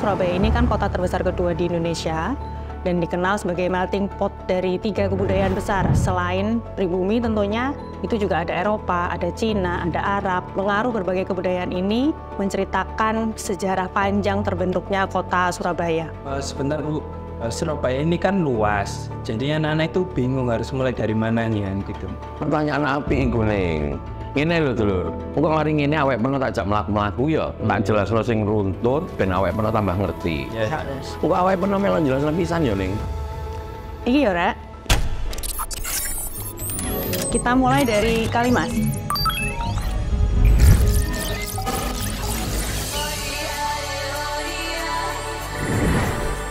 Surabaya ini kan kota terbesar kedua di Indonesia dan dikenal sebagai melting pot dari 3 kebudayaan besar. Selain pribumi tentunya, itu juga ada Eropa, ada Cina, ada Arab. Pengaruh berbagai kebudayaan ini menceritakan sejarah panjang terbentuknya kota Surabaya. Sebentar Bu, Surabaya ini kan luas, jadi anak-anak itu bingung harus mulai dari mana nih gitu. Pertanyaan api kuning. Ini lho dulur, kok mari ngene awake peno tak jak mlaku-mlaku ya, tak jelasno sing runtut ben awake peno tambah ngerti. Ya. Kok awake peno melu jelasno pisan ya ning. Iki ya, Rek. Kita mulai dari Kalimas.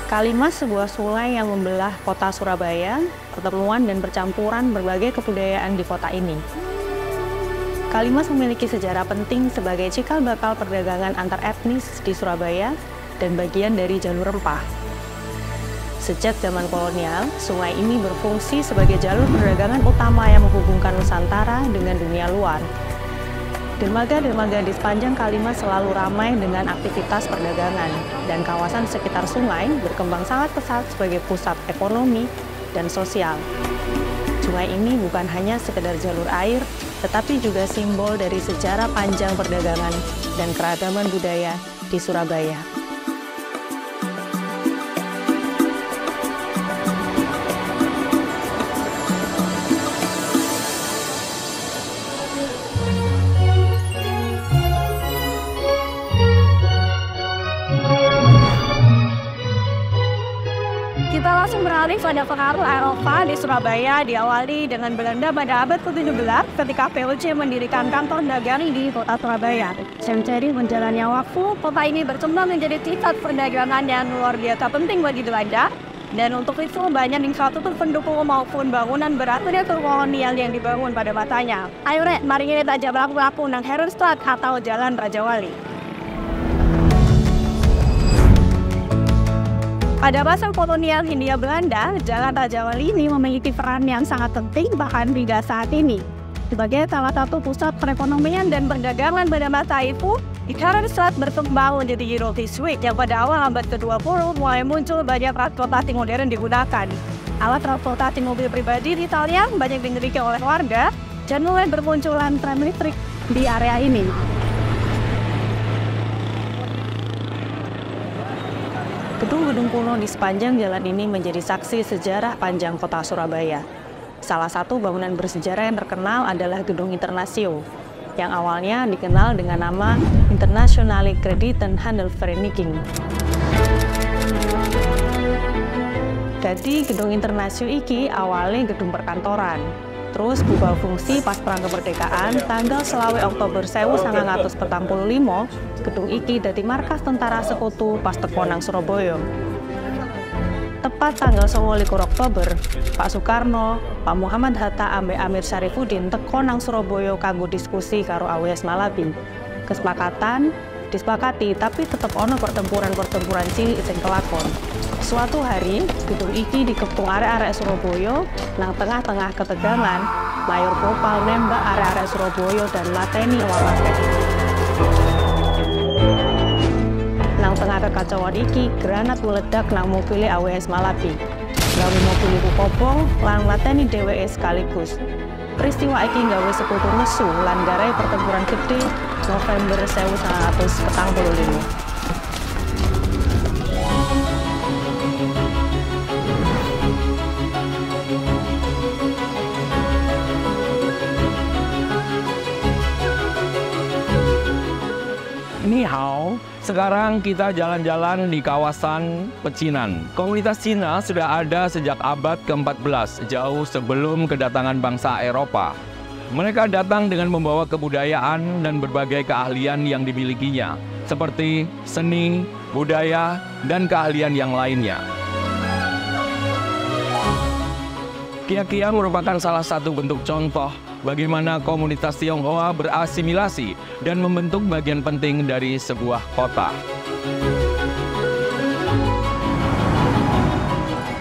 Kalimas sebuah sungai yang membelah kota Surabaya, pertemuan dan percampuran berbagai kebudayaan di kota ini. Kalimas memiliki sejarah penting sebagai cikal bakal perdagangan antar etnis di Surabaya dan bagian dari jalur rempah. Sejak zaman kolonial, sungai ini berfungsi sebagai jalur perdagangan utama yang menghubungkan Nusantara dengan dunia luar. Dermaga-dermaga di sepanjang Kalimas selalu ramai dengan aktivitas perdagangan, dan kawasan sekitar sungai berkembang sangat pesat sebagai pusat ekonomi dan sosial. Sungai ini bukan hanya sekedar jalur air, tetapi juga simbol dari sejarah panjang perdagangan dan keragaman budaya di Surabaya. Kita langsung beralih pada pengaruh Eropa di Surabaya diawali dengan Belanda pada abad ke-17 ketika VOC mendirikan kantor dagang di kota Surabaya. Seiring menjalannya waktu, kota ini berkembang menjadi pusat perdagangan yang luar biasa penting bagi Belanda. Dan untuk itu banyak infrastruktur pendukung maupun bangunan berarsitektur kolonial yang dibangun pada masanya. Ayo Rek, mari kita ajak melaku-laku nang Herenstraat atau Jalan Raja Wali. Pada masa kolonial Hindia Belanda, Jalan Raja Wali ini memiliki peran yang sangat penting bahkan hingga saat ini. Sebagai salah satu pusat perekonomian dan perdagangan pada masa itu, Herenstraat berkembang menjadi Euro District yang pada awal abad ke-20 mulai muncul banyak transportasi modern digunakan. Alat transportasi mobil pribadi di Italia banyak dimiliki oleh warga dan mulai bermunculan tram listrik di area ini. Gedung-gedung kuno di sepanjang jalan ini menjadi saksi sejarah panjang kota Surabaya. Salah satu bangunan bersejarah yang terkenal adalah Gedung Internasio, yang awalnya dikenal dengan nama Internationale Credit and Handelsvereniging. Jadi Gedung Internasio iki awalnya gedung perkantoran. Terus berubah fungsi pas Perang Kemerdekaan tanggal 20 Oktober 1945, gedung iki dadi markas tentara sekutu pas teko nang Surabaya. Tepat tanggal 29 Oktober, Pak Soekarno, Pak Muhammad Hatta ambek Amir Syarifuddin teko nang Surabaya kanggo diskusi karo AWS Malabi. Kesepakatan disepakati tapi tetap ono pertempuran cilik sing kelakon. Suatu hari, gedung iki dikepung arek-arek Surabaya, nang tengah-tengah ketegangan, Mayor Gopal nembak arek-arek Surabaya dan lateni orang. Nang tengah kekacauan iki, granat meledak nang mobil AWS Malabi. Gawe mobil iku kobong, lan lateni dheweke sekaligus. Peristiwa iki gawe sekutu nesu lan garai pertempuran gede November 1945. Ni hao, sekarang kita jalan-jalan di kawasan pecinan. Komunitas Cina sudah ada sejak abad ke-14, jauh sebelum kedatangan bangsa Eropa. Mereka datang dengan membawa kebudayaan dan berbagai keahlian yang dimilikinya, seperti seni, budaya, dan keahlian yang lainnya. Kia-kia merupakan salah satu bentuk contoh bagaimana komunitas Tionghoa berasimilasi dan membentuk bagian penting dari sebuah kota.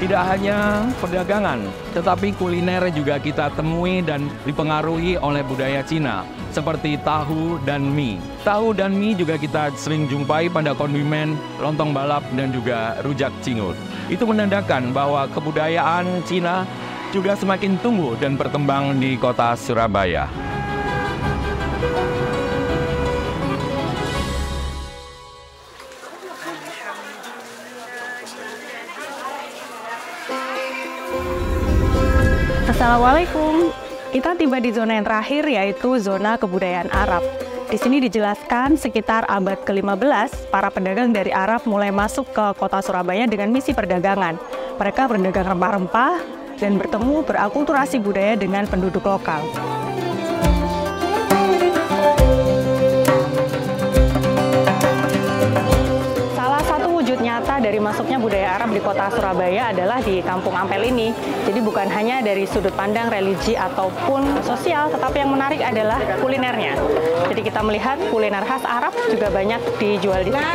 Tidak Tidak hanya perdagangan, tetapi kuliner juga kita temui dan dipengaruhi oleh budaya Cina, seperti tahu dan mie. Tahu dan mie juga kita sering jumpai pada kondimen, lontong balap, dan juga rujak cingur. Itu menandakan bahwa kebudayaan Cina juga semakin tumbuh dan berkembang di kota Surabaya. Assalamualaikum. Kita tiba di zona yang terakhir, yaitu zona kebudayaan Arab. Di sini dijelaskan sekitar abad ke-15, para pedagang dari Arab mulai masuk ke kota Surabaya dengan misi perdagangan. Mereka berdagang rempah-rempah dan bertemu berakulturasi budaya dengan penduduk lokal. Nyata dari masuknya budaya Arab di kota Surabaya adalah di Kampung Ampel ini. Jadi bukan hanya dari sudut pandang religi ataupun sosial, tetapi yang menarik adalah kulinernya. Jadi kita melihat kuliner khas Arab juga banyak dijual di sini.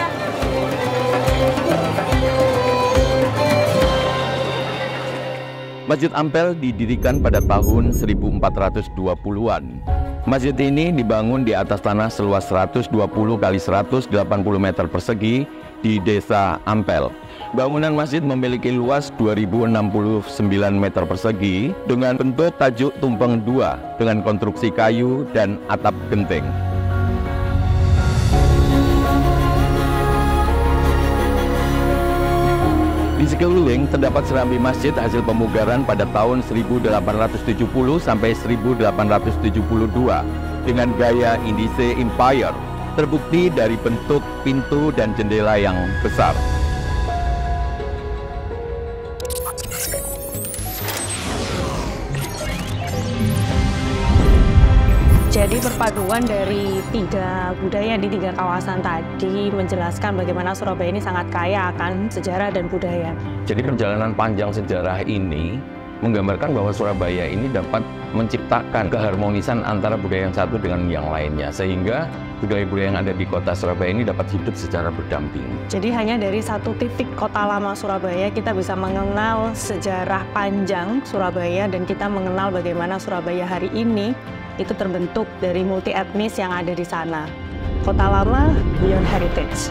Masjid Ampel didirikan pada tahun 1420-an. Masjid ini dibangun di atas tanah seluas 120 kali 180 meter persegi di Desa Ampel. Bangunan masjid memiliki luas 2069 meter persegi dengan bentuk tajuk tumpeng dua dengan konstruksi kayu dan atap genting. Di sekeliling terdapat serambi masjid hasil pemugaran pada tahun 1870 sampai 1872 dengan gaya Indise Empire, terbukti dari bentuk pintu dan jendela yang besar. Jadi perpaduan dari tiga budaya di tiga kawasan tadi menjelaskan bagaimana Surabaya ini sangat kaya akan sejarah dan budaya. Jadi perjalanan panjang sejarah ini menggambarkan bahwa Surabaya ini dapat menciptakan keharmonisan antara budaya yang satu dengan yang lainnya, sehingga budaya-budaya yang ada di kota Surabaya ini dapat hidup secara berdampingan. Jadi hanya dari satu titik kota lama Surabaya kita bisa mengenal sejarah panjang Surabaya, dan kita mengenal bagaimana Surabaya hari ini itu terbentuk dari multi etnis yang ada di sana. Kota lama beyond heritage.